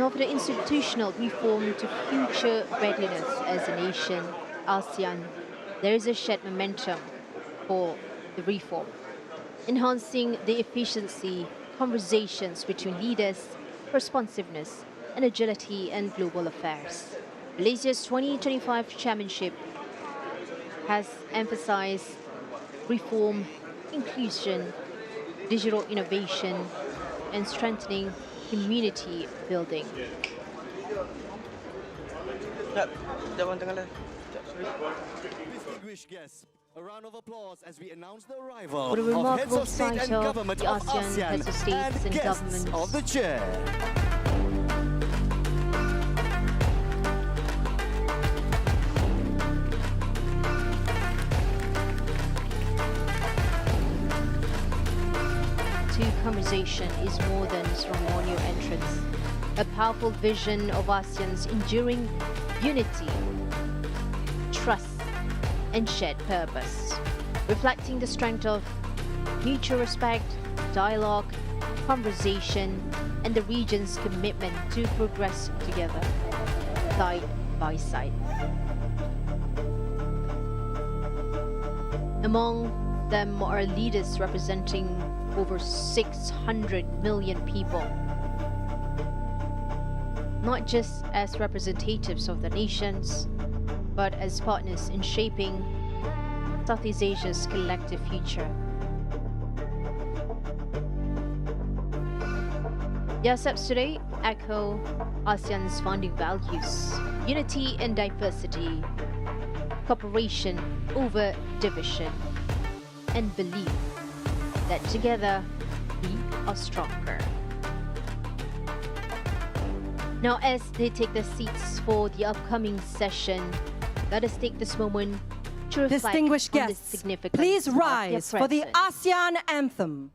of the institutional reform to future readiness as a nation, ASEAN, there is a shared momentum for the reform, enhancing the efficiency, conversations between leaders, responsiveness, and agility in global affairs. Malaysia's 2025 chairmanship has emphasized reform, inclusion, digital innovation, and strengthening community building. Distinguished guests, a round of applause as we announce the arrival For the of heads remarkable of state sight and of government the of ASEAN heads of states and guests governments of the chair. Conversation is more than ceremonial entrance, a powerful vision of ASEAN's enduring unity, trust, and shared purpose, reflecting the strength of mutual respect, dialogue, conversation, and the region's commitment to progress together, side by side. Among them are leaders representing over 600 million people, not just as representatives of the nations, but as partners in shaping Southeast Asia's collective future. The ASEPs today echo ASEAN's founding values: unity and diversity, cooperation over division, and belief that together we are stronger. Now, as they take their seats for the upcoming session, let us take this moment to reflect Distinguished on guests, the significance please of their rise for the presence. ASEAN anthem.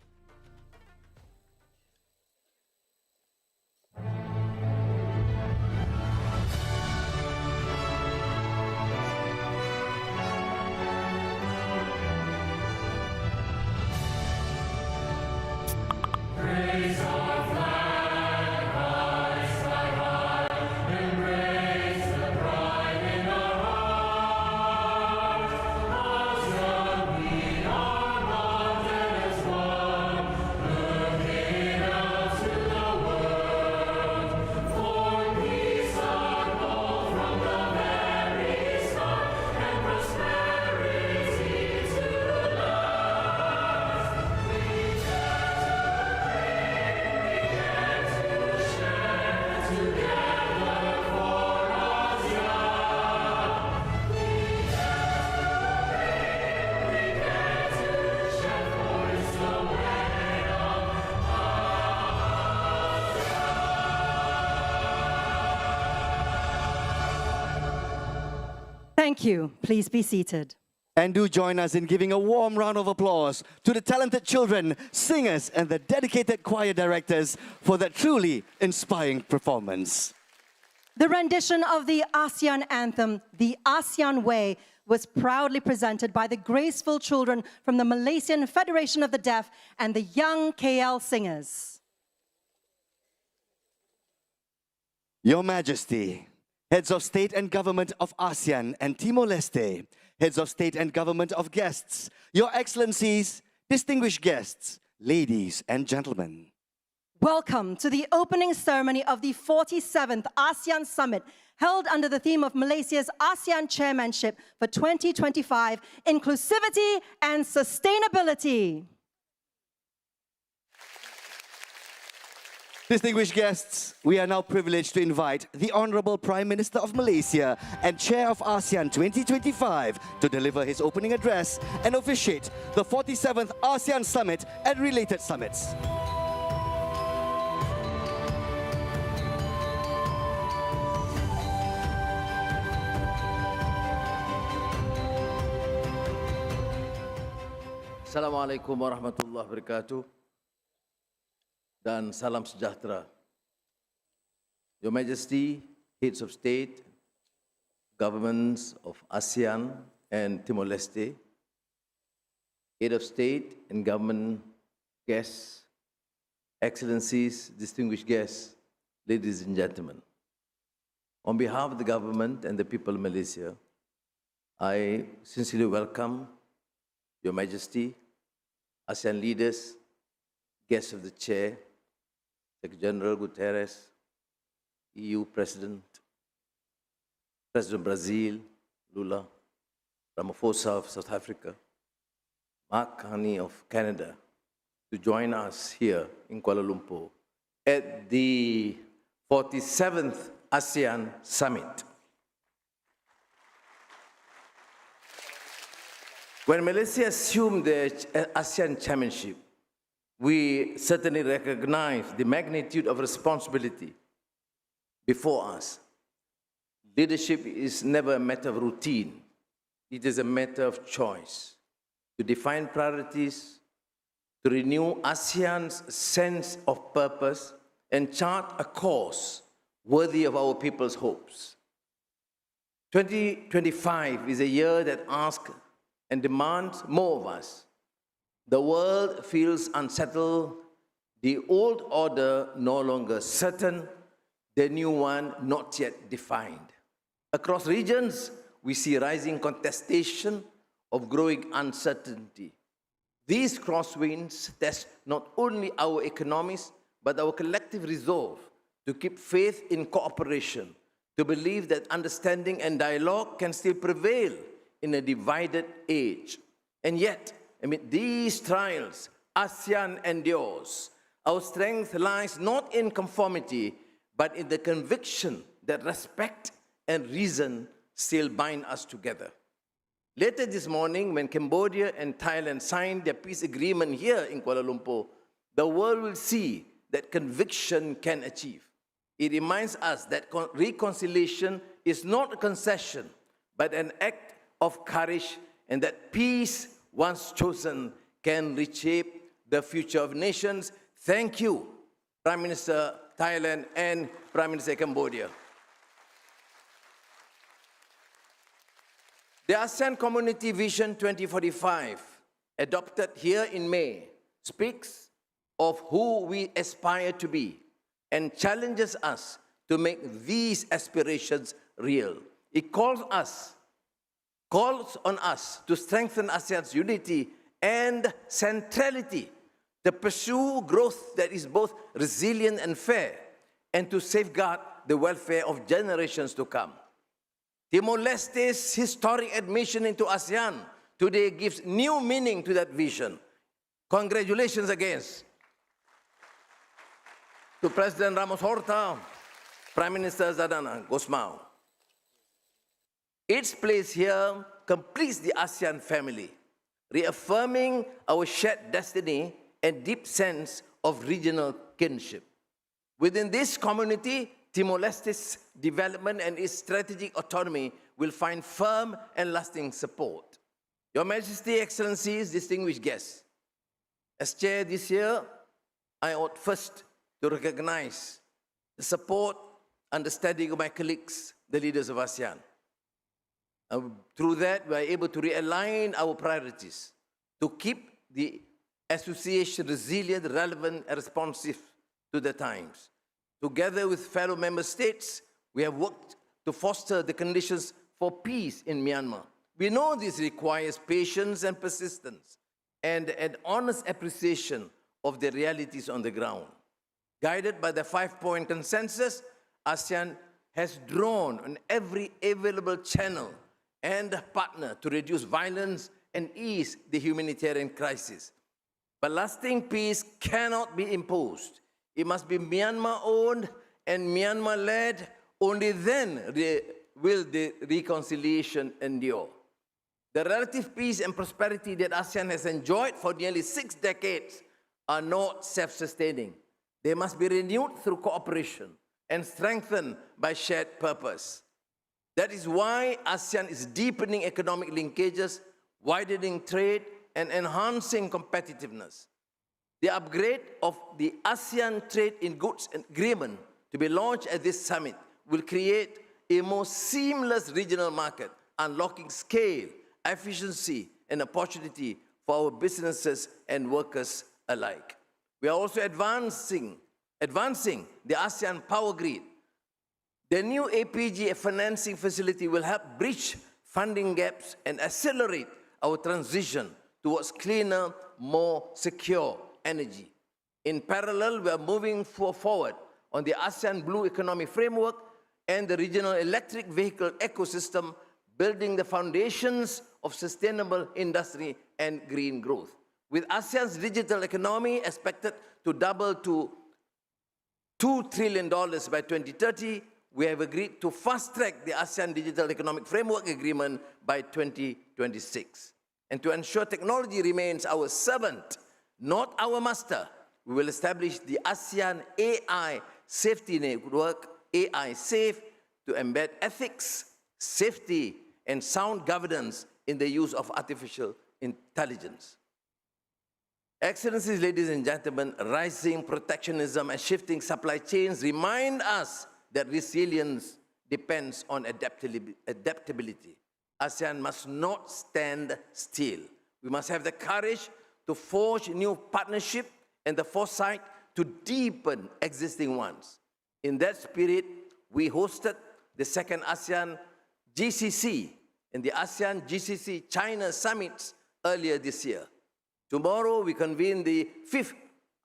Thank you. Please be seated. And do join us in giving a warm round of applause to the talented children, singers, and the dedicated choir directors for that truly inspiring performance. The rendition of the ASEAN anthem, The ASEAN Way, was proudly presented by the graceful children from the Malaysian Federation of the Deaf and the Young KL Singers. Your Majesty, heads of state and government of ASEAN and Timor-Leste, heads of state and government of guests, Your Excellencies, distinguished guests, ladies and gentlemen. Welcome to the opening ceremony of the 47th ASEAN Summit, held under the theme of Malaysia's ASEAN Chairmanship for 2025, Inclusivity and Sustainability. Distinguished guests, we are now privileged to invite the Honorable Prime Minister of Malaysia and Chair of ASEAN 2025 to deliver his opening address and officiate the 47th ASEAN Summit and related summits. Assalamualaikum warahmatullahi wabarakatuh. Dan salam sejahtera. Your Majesty, heads of state, governments of ASEAN and Timor-Leste, head of state and government guests, excellencies, distinguished guests, ladies and gentlemen, on behalf of the government and the people of Malaysia, I sincerely welcome Your Majesty, ASEAN leaders, guests of the Chair, Secretary General Guterres, EU President, President of Brazil, Lula, Ramaphosa of South Africa, Mark Carney of Canada, to join us here in Kuala Lumpur at the 47th ASEAN Summit. When Malaysia assumed the ASEAN chairmanship, we certainly recognize the magnitude of responsibility before us. Leadership is never a matter of routine. It is a matter of choice to define priorities, to renew ASEAN's sense of purpose, and chart a course worthy of our people's hopes. 2025 is a year that asks and demands more of us. The world feels unsettled, the old order no longer certain, the new one not yet defined. Across regions, we see rising contestation of growing uncertainty. These crosswinds test not only our economies, but our collective resolve to keep faith in cooperation, to believe that understanding and dialogue can still prevail in a divided age. And yet, amid these trials, ASEAN endures. Our strength lies not in conformity, but in the conviction that respect and reason still bind us together. Later this morning, when Cambodia and Thailand signed their peace agreement here in Kuala Lumpur, the world will see that conviction can achieve. It reminds us that reconciliation is not a concession, but an act of courage, and that peace, once chosen, can reshape the future of nations. Thank you, Prime Minister Thailand and Prime Minister Cambodia. The ASEAN Community Vision 2045, adopted here in May, speaks of who we aspire to be and challenges us to make these aspirations real. It calls on us to strengthen ASEAN's unity and centrality, to pursue growth that is both resilient and fair, and to safeguard the welfare of generations to come. Timor-Leste's historic admission into ASEAN today gives new meaning to that vision. Congratulations again to President Ramos Horta, Prime Minister Zadana Gosmao. Its place here completes the ASEAN family, reaffirming our shared destiny and deep sense of regional kinship. Within this community, Timor-Leste's development and its strategic autonomy will find firm and lasting support. Your Majesty, Excellencies, distinguished guests, as chair this year, I ought first to recognize the support, understanding of my colleagues, the leaders of ASEAN. Through that, we are able to realign our priorities to keep the association resilient, relevant, and responsive to the times. Together with fellow member states, we have worked to foster the conditions for peace in Myanmar. We know this requires patience and persistence and an honest appreciation of the realities on the ground. Guided by the 5-point consensus, ASEAN has drawn on every available channel and partner to reduce violence and ease the humanitarian crisis. But lasting peace cannot be imposed. It must be Myanmar-owned and Myanmar-led. Only then will the reconciliation endure. The relative peace and prosperity that ASEAN has enjoyed for nearly 6 decades are not self-sustaining. They must be renewed through cooperation and strengthened by shared purpose. That is why ASEAN is deepening economic linkages, widening trade, and enhancing competitiveness. The upgrade of the ASEAN Trade in Goods Agreement to be launched at this summit will create a more seamless regional market, unlocking scale, efficiency, and opportunity for our businesses and workers alike. We are also advancing advancing the ASEAN power grid. The new APG financing facility will help bridge funding gaps and accelerate our transition towards cleaner, more secure energy. In parallel, we are moving forward on the ASEAN Blue Economy Framework and the regional electric vehicle ecosystem, building the foundations of sustainable industry and green growth. With ASEAN's digital economy expected to double to $2 trillion by 2030, we have agreed to fast-track the ASEAN Digital Economic Framework Agreement by 2026. And to ensure technology remains our servant, not our master, we will establish the ASEAN AI Safety Network, AI Safe, to embed ethics, safety, and sound governance in the use of artificial intelligence. Excellencies, ladies and gentlemen, rising protectionism and shifting supply chains remind us that resilience depends on adaptability. ASEAN must not stand still. We must have the courage to forge new partnerships and the foresight to deepen existing ones. In that spirit, we hosted the second ASEAN GCC and the ASEAN GCC China summits earlier this year. Tomorrow, we convene the 5th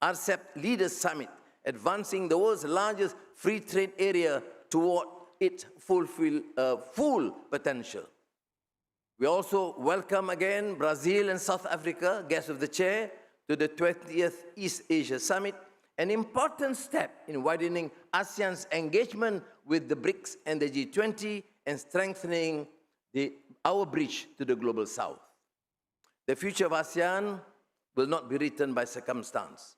RCEP Leaders Summit, advancing the world's largest free trade area toward its full potential. We also welcome again Brazil and South Africa, guests of the chair, to the 20th East Asia Summit, an important step in widening ASEAN's engagement with the BRICS and the G20 and strengthening our bridge to the global south. The future of ASEAN will not be written by circumstance.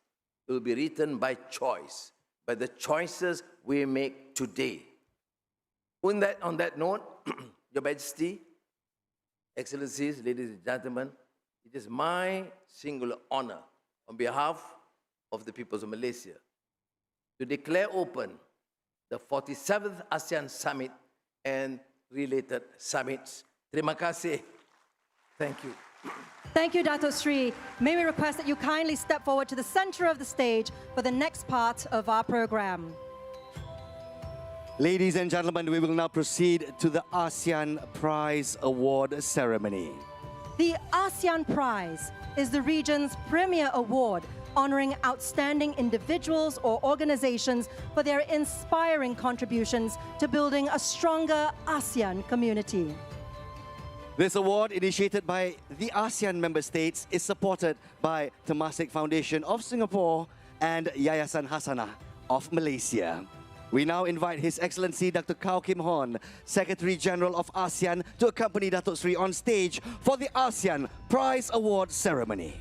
It will be written by choice, by the choices we make today. On that note, Your Majesty, Excellencies, ladies and gentlemen, it is my singular honor on behalf of the peoples of Malaysia to declare open the 47th ASEAN Summit and related summits. Terima kasih. Thank you. Thank you, Dato Sri. May we request that you kindly step forward to the center of the stage for the next part of our program. Ladies and gentlemen, we will now proceed to the ASEAN Prize Award ceremony. The ASEAN Prize is the region's premier award honoring outstanding individuals or organizations for their inspiring contributions to building a stronger ASEAN community. This award, initiated by the ASEAN member states, is supported by Temasek Foundation of Singapore and Yayasan Hasanah of Malaysia. We now invite His Excellency Dr. Kao Kim Horn, Secretary General of ASEAN, to accompany Dato Sri on stage for the ASEAN Prize Award ceremony.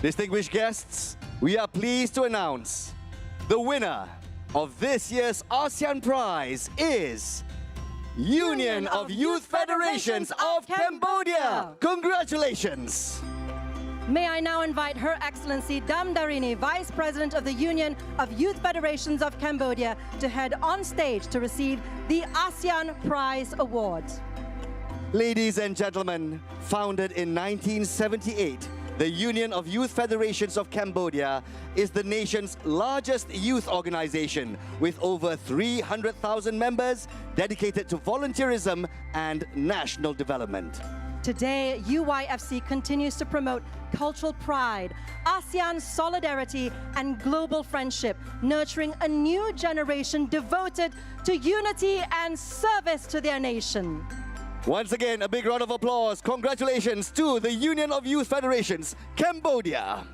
Distinguished guests, we are pleased to announce the winner of this year's ASEAN Prize is Union of Youth Federations of Cambodia. Congratulations! May I now invite Her Excellency Dam Darini, Vice President of the Union of Youth Federations of Cambodia, to head on stage to receive the ASEAN Prize Award. Ladies and gentlemen, founded in 1978, the Union of Youth Federations of Cambodia is the nation's largest youth organization with over 300,000 members dedicated to volunteerism and national development. Today, UYFC continues to promote cultural pride, ASEAN solidarity, and global friendship, nurturing a new generation devoted to unity and service to their nation. Once again, a big round of applause. Congratulations to the Union of Youth Federations, Cambodia.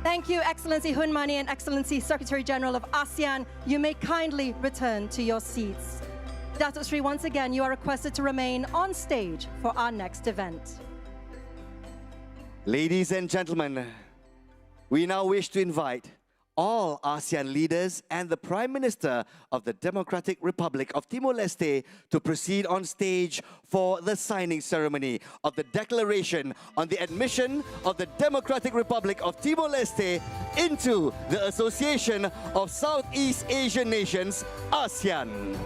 Thank you, Excellency Hun Mani and Excellency Secretary General of ASEAN. You may kindly return to your seats. Dato Sri, once again, you are requested to remain on stage for our next event. Ladies and gentlemen, we now wish to invite all ASEAN leaders and the Prime Minister of the Democratic Republic of Timor-Leste to proceed on stage for the signing ceremony of the Declaration on the Admission of the Democratic Republic of Timor-Leste into the Association of Southeast Asian Nations, ASEAN.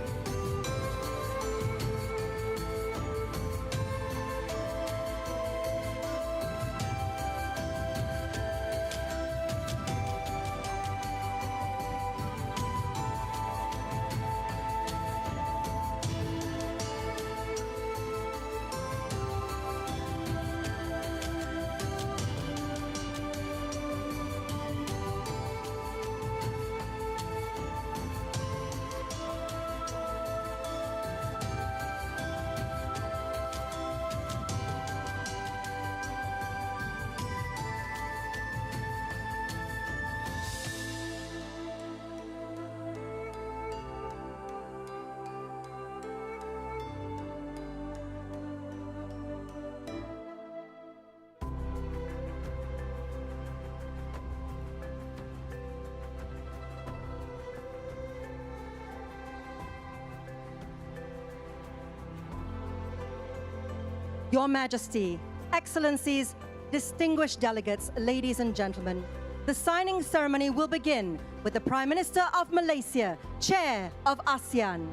Your Majesty, Excellencies, distinguished delegates, ladies and gentlemen, the signing ceremony will begin with the Prime Minister of Malaysia, Chair of ASEAN.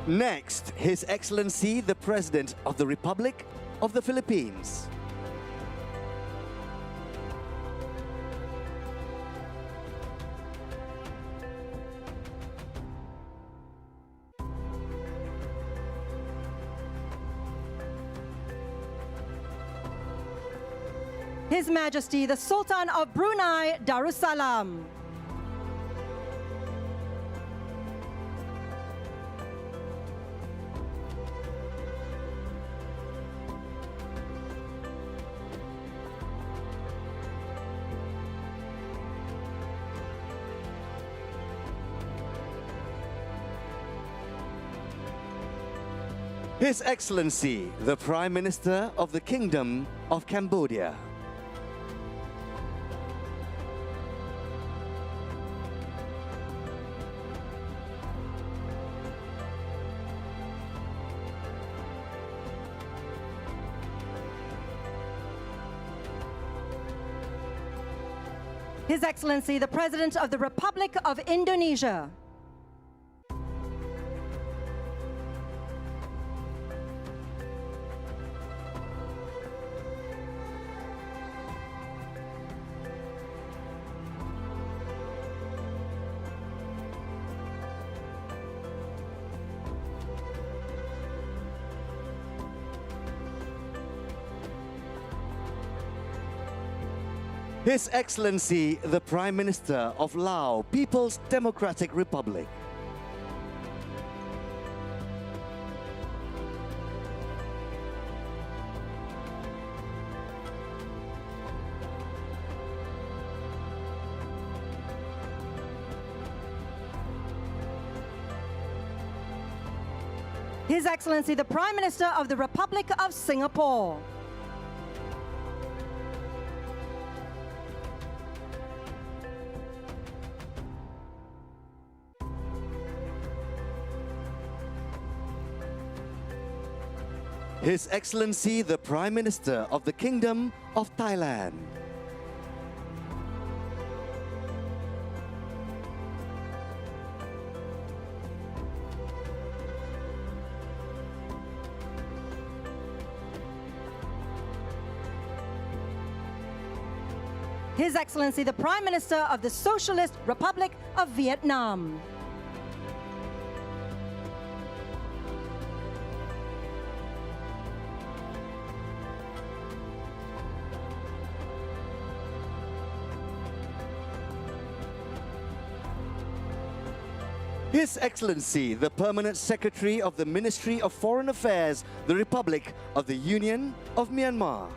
Next, His Excellency, the President of the Republic of the Philippines. His Majesty, the Sultan of Brunei Darussalam. His Excellency, the Prime Minister of the Kingdom of Cambodia. His Excellency, the President of the Republic of Indonesia. His Excellency, the Prime Minister of Laos, People's Democratic Republic. His Excellency, the Prime Minister of the Republic of Singapore. His Excellency, the Prime Minister of the Kingdom of Thailand. His Excellency, the Prime Minister of the Socialist Republic of Vietnam. His Excellency, the Permanent Secretary of the Ministry of Foreign Affairs, the Republic of the Union of Myanmar.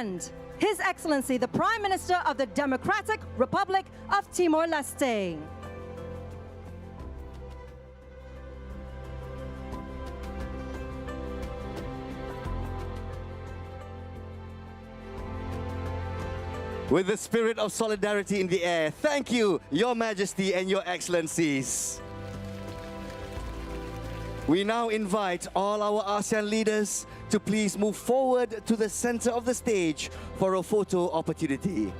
and His Excellency, the Prime Minister of the Democratic Republic of Timor-Leste. With the spirit of solidarity in the air, thank you, Your Majesty and Your Excellencies. We now invite all our ASEAN leaders to please move forward to the center of the stage for a photo opportunity.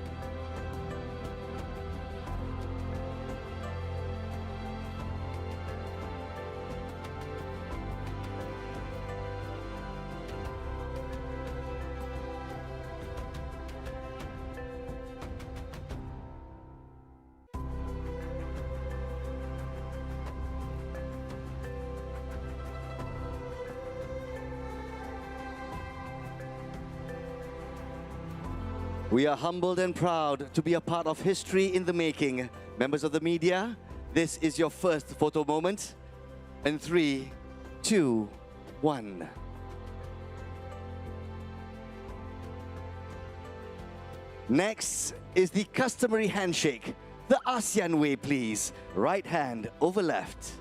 We are humbled and proud to be a part of history in the making. Members of the media, this is your first photo moment. In 3, 2, 1. Next is the customary handshake, the ASEAN way, please. Right hand over left.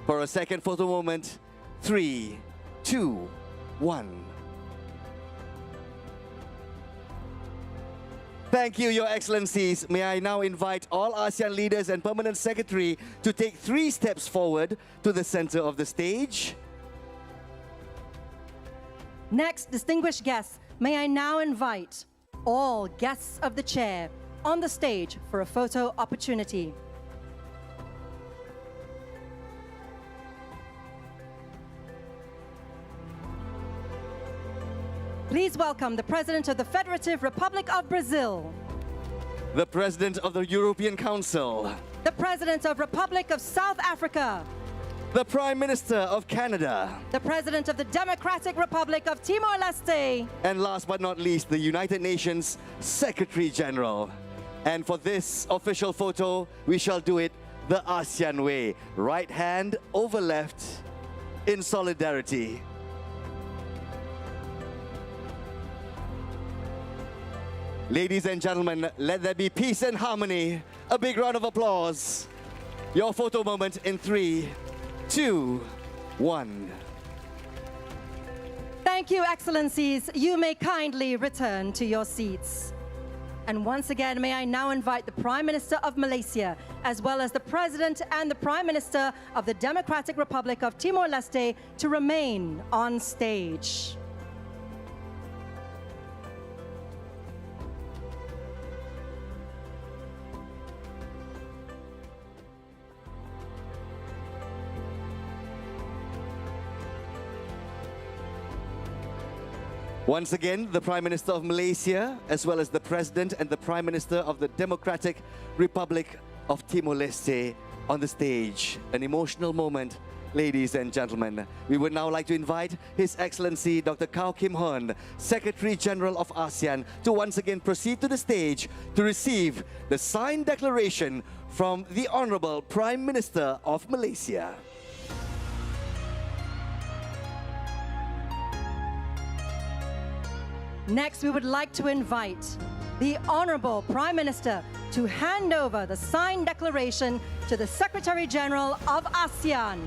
For a second photo moment, 3, 2, 1. Thank you, Your Excellencies. May I now invite all ASEAN leaders and Permanent Secretary to take 3 steps forward to the center of the stage. Next, distinguished guests, may I now invite all guests of the chair on the stage for a photo opportunity. Please welcome the President of the Federative Republic of Brazil, The President of the European Council, the President of Republic of South Africa, the Prime Minister of Canada, the President of the Democratic Republic of Timor-Leste, and last but not least, the United Nations Secretary General. And for this official photo, we shall do it the ASEAN way. Right hand over left in solidarity. Ladies and gentlemen, let there be peace and harmony. A big round of applause. Your photo moment in 3, 2, 1. Thank you, Excellencies. You may kindly return to your seats. And once again, may I now invite the Prime Minister of Malaysia, as well as the President and the Prime Minister of the Democratic Republic of Timor-Leste to remain on stage. Once again, the Prime Minister of Malaysia, as well as the President and the Prime Minister of the Democratic Republic of Timor-Leste on the stage. An emotional moment, ladies and gentlemen. We would now like to invite His Excellency Dr. Kao Kim Hoon, Secretary General of ASEAN, to once again proceed to the stage to receive the signed declaration from the Honorable Prime Minister of Malaysia. Next, we would like to invite the Honorable Prime Minister to hand over the signed declaration to the Secretary General of ASEAN.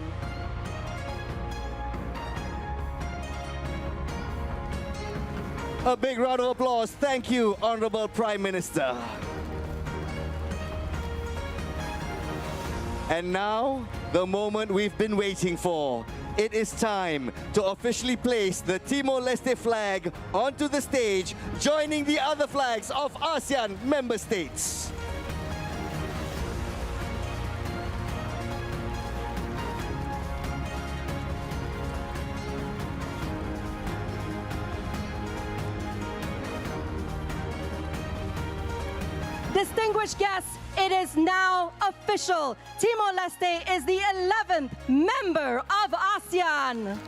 A big round of applause. Thank you, Honorable Prime Minister. And now, the moment we've been waiting for. It is time to officially place the Timor-Leste flag onto the stage, joining the other flags of ASEAN member states. Distinguished guests, it is now official. Timor-Leste is the 11th member of ASEAN.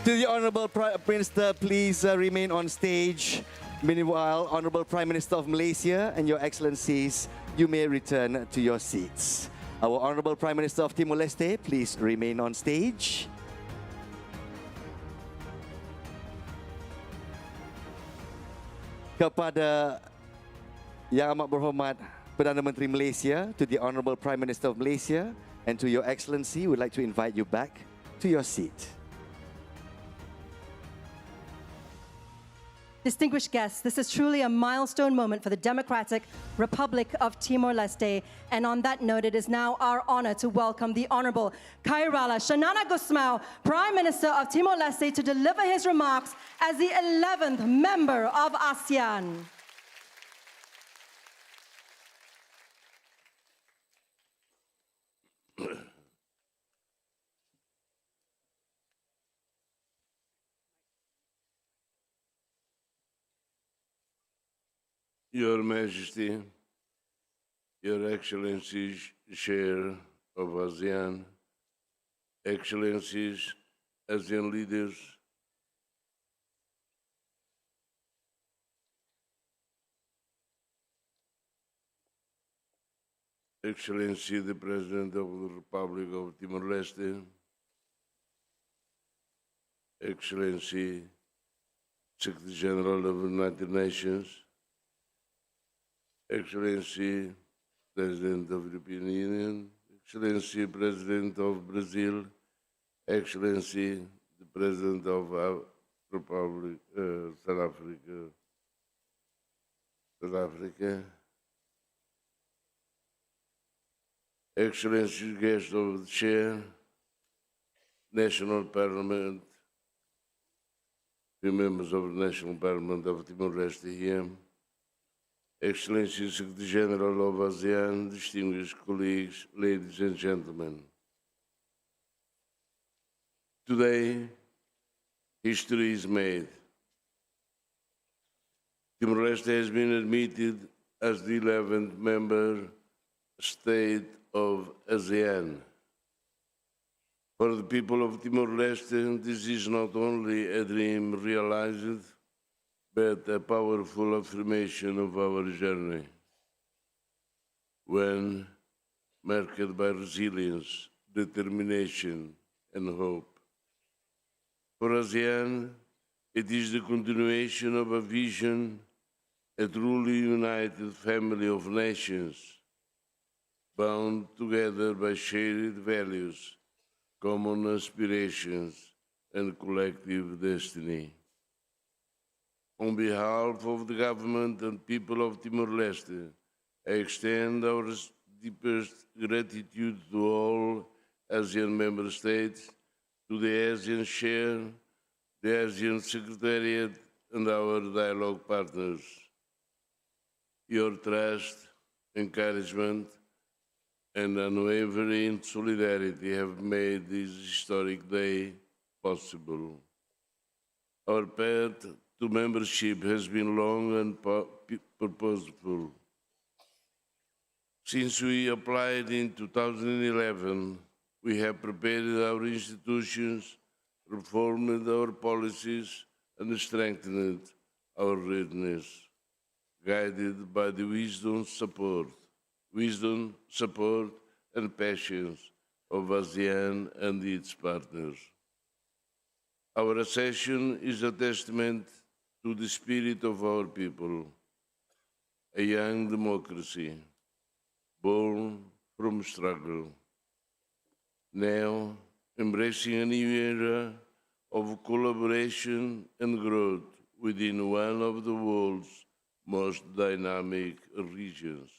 To the Honorable Prime Minister, please remain on stage. Meanwhile, Honorable Prime Minister of Malaysia and Your Excellencies, you may return to your seats. Our Honorable Prime Minister of Timor-Leste, please remain on stage. Kepada Yang Amat Berhormat Perdana Menteri Malaysia, to the Honourable Prime Minister of Malaysia, and to Your Excellency, we'd like to invite you back to your seat. Distinguished guests, this is truly a milestone moment for the Democratic Republic of Timor-Leste. And on that note, it is now our honor to welcome the Honorable Khairala Shanana Gusmao, Prime Minister of Timor-Leste, to deliver his remarks as the 11th member of ASEAN. Your Majesty, Your Excellencies, Chair of ASEAN, Excellencies, ASEAN leaders, Excellency, the President of the Republic of Timor-Leste, Excellency, Secretary General of the United Nations, Excellency, President of the European Union, Excellency, President of Brazil, Excellency, the President of Republic South Africa, Excellency, guests of the Chair, National Parliament, the members of the National Parliament of Timor-Leste here, Excellency, Secretary General of ASEAN, distinguished colleagues, ladies and gentlemen. Today, history is made. Timor-Leste has been admitted as the 11th member state of ASEAN. For the people of Timor-Leste, this is not only a dream realized, but a powerful affirmation of our journey, one marked by resilience, determination, and hope. For ASEAN, it is the continuation of a vision, a truly united family of nations, bound together by shared values, common aspirations, and collective destiny. On behalf of the government and people of Timor-Leste, I extend our deepest gratitude to all ASEAN member states, to the ASEAN Chair, the ASEAN Secretariat, and our dialogue partners. Your trust, encouragement, and unwavering solidarity have made this historic day possible. Our path to membership has been long and purposeful. Since we applied in 2011, we have prepared our institutions, reformed our policies, and strengthened our readiness, guided by the wisdom, support, and patience of ASEAN and its partners. Our accession is a testament to the spirit of our people, a young democracy born from struggle, now embracing a new era of collaboration and growth within one of the world's most dynamic regions.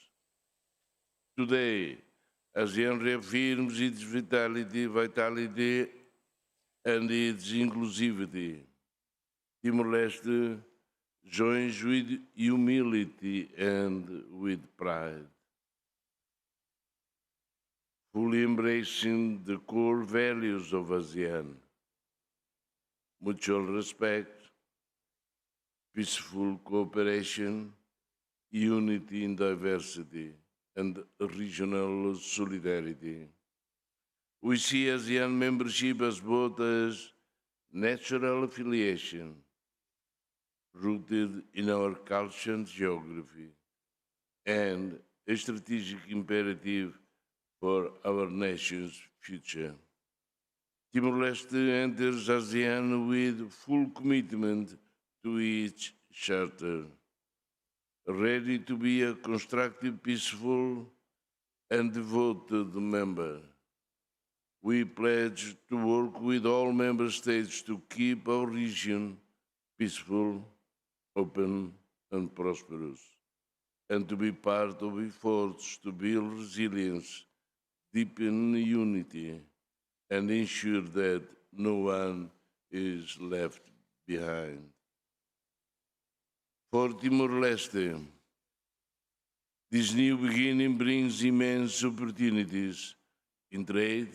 Today, ASEAN reaffirms its vitality and its inclusivity. Timor-Leste joins with humility and with pride, fully embracing the core values of ASEAN: mutual respect, peaceful cooperation, unity in diversity, and regional solidarity. We see ASEAN membership as both as natural affiliation, rooted in our culture and geography, and a strategic imperative for our nation's future. Timor-Leste enters ASEAN with full commitment to its charter, ready to be a constructive, peaceful, and devoted member. We pledge to work with all member states to keep our region peaceful, open, and prosperous, and to be part of efforts to build resilience, deepen unity, and ensure that no one is left behind. For Timor-Leste, this new beginning brings immense opportunities in trade,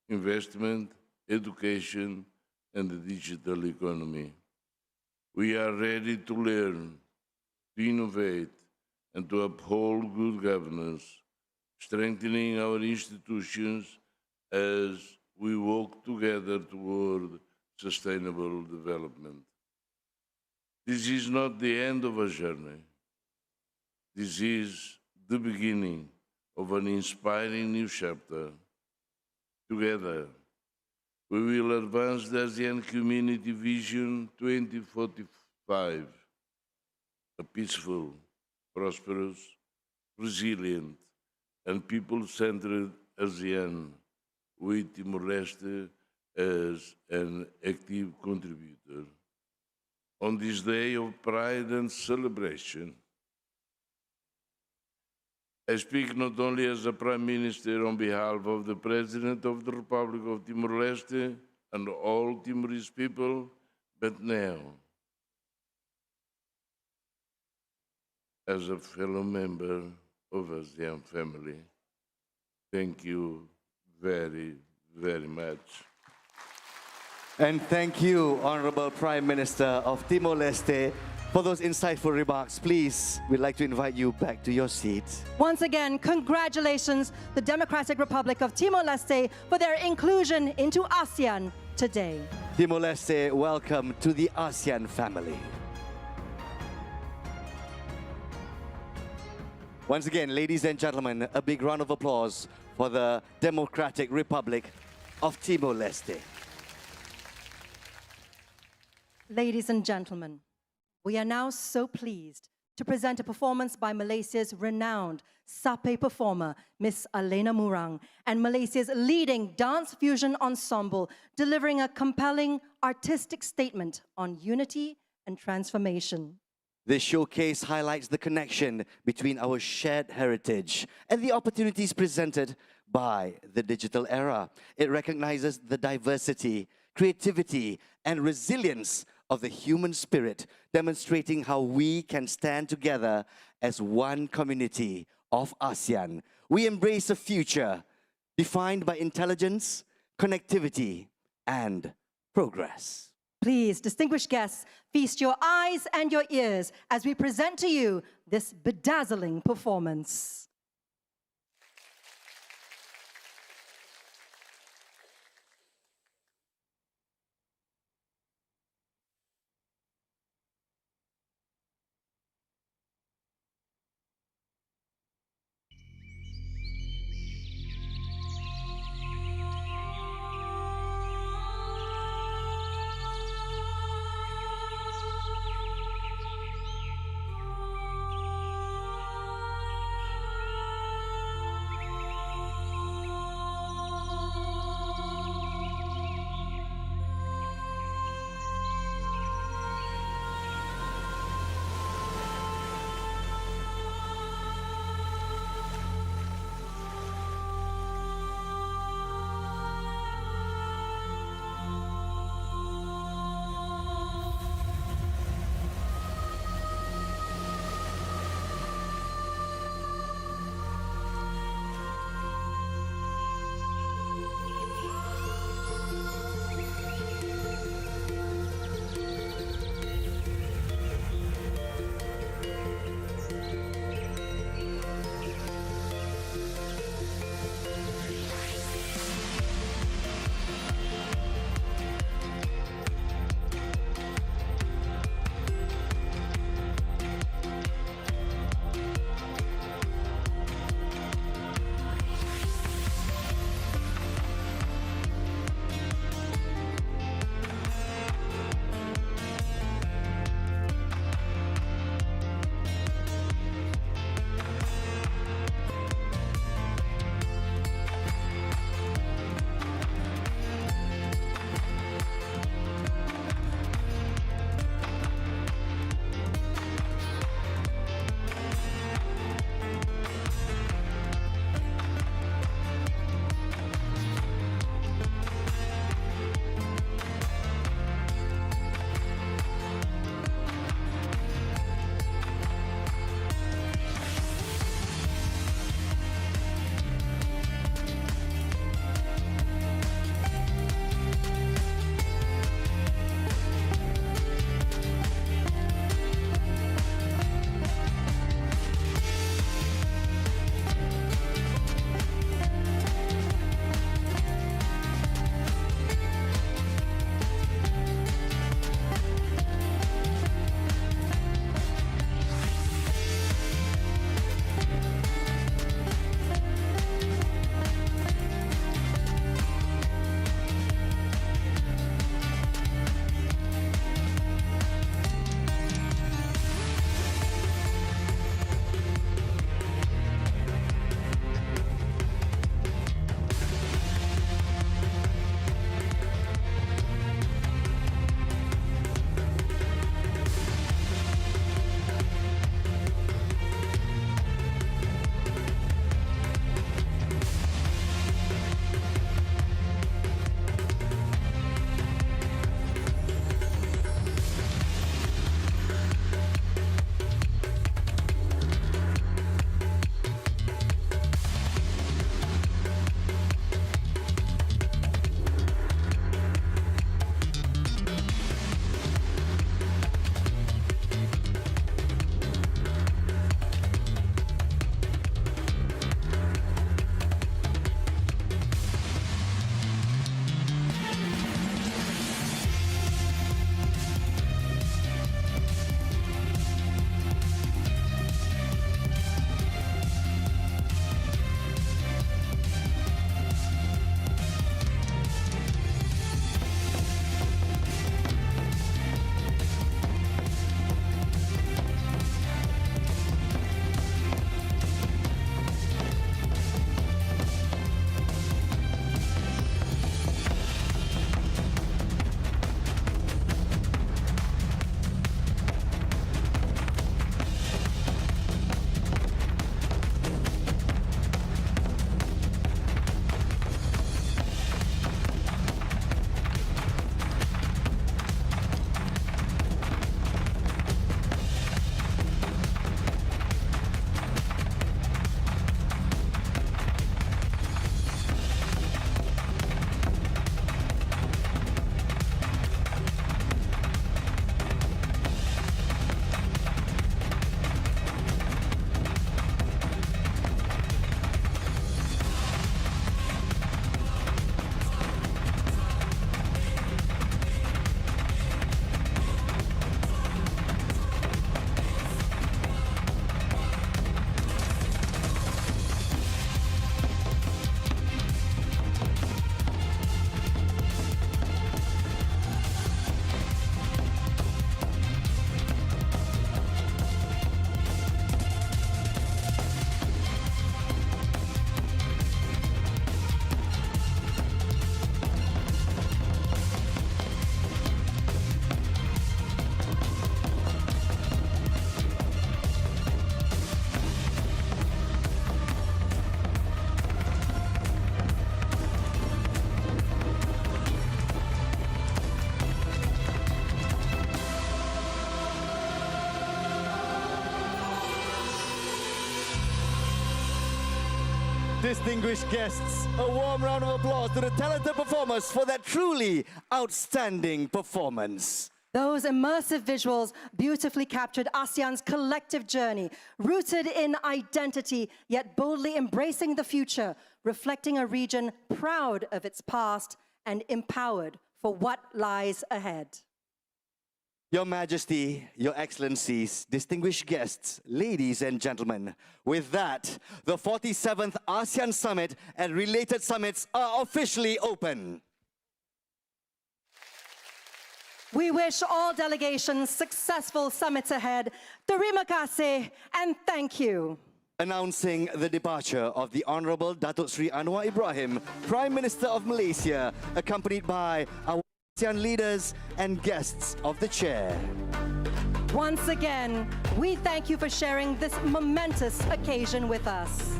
investment, education, and the digital economy. We are ready to learn, to innovate, and to uphold good governance, strengthening our institutions as we walk together toward sustainable development. This is not the end of a journey. This is the beginning of an inspiring new chapter. Together, we will advance the ASEAN Community Vision 2045, a peaceful, prosperous, resilient, and people-centered ASEAN, with Timor-Leste as an active contributor. On this day of pride and celebration, I speak not only as a Prime Minister on behalf of the President of the Republic of Timor-Leste and all Timorese people, but now as a fellow member of ASEAN family. Thank you very, very much. And thank you, Honorable Prime Minister of Timor-Leste, for those insightful remarks. Please, we'd like to invite you back to your seat. Once again, congratulations, the Democratic Republic of Timor-Leste, for their inclusion into ASEAN today. Timor-Leste, welcome to the ASEAN family. Once again, ladies and gentlemen, a big round of applause for the Democratic Republic of Timor-Leste. Ladies and gentlemen, we are now so pleased to present a performance by Malaysia's renowned sape performer, Miss Alena Murang, and Malaysia's leading dance fusion ensemble, delivering a compelling artistic statement on unity and transformation. This showcase highlights the connection between our shared heritage and the opportunities presented by the digital era. It recognizes the diversity, creativity, and resilience of the human spirit, demonstrating how we can stand together as one community of ASEAN. We embrace a future defined by intelligence, connectivity, and progress. Please, distinguished guests, feast your eyes and your ears as we present to you this bedazzling performance. Distinguished guests, a warm round of applause to the talented performers for that truly outstanding performance. Those immersive visuals beautifully captured ASEAN's collective journey, rooted in identity, yet boldly embracing the future, reflecting a region proud of its past and empowered for what lies ahead. Your Majesty, Your Excellencies, distinguished guests, ladies and gentlemen, with that, the 47th ASEAN Summit and related summits are officially open. We wish all delegations successful summits ahead. Terima kasih and thank you. Announcing the departure of the Honorable Datuk Sri Anwar Ibrahim, Prime Minister of Malaysia, accompanied by our ASEAN leaders and guests of the chair. Once again, we thank you for sharing this momentous occasion with us.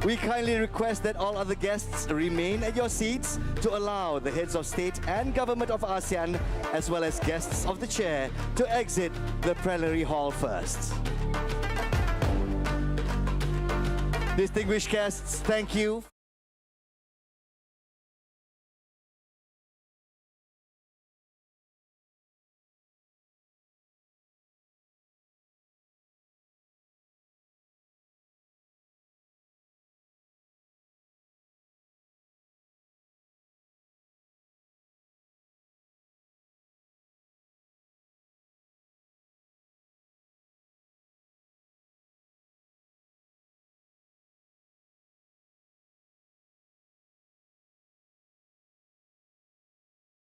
We kindly request that all other guests remain at your seats to allow the heads of state and government of ASEAN, as well as guests of the chair, to exit the plenary hall first. Distinguished guests, thank you.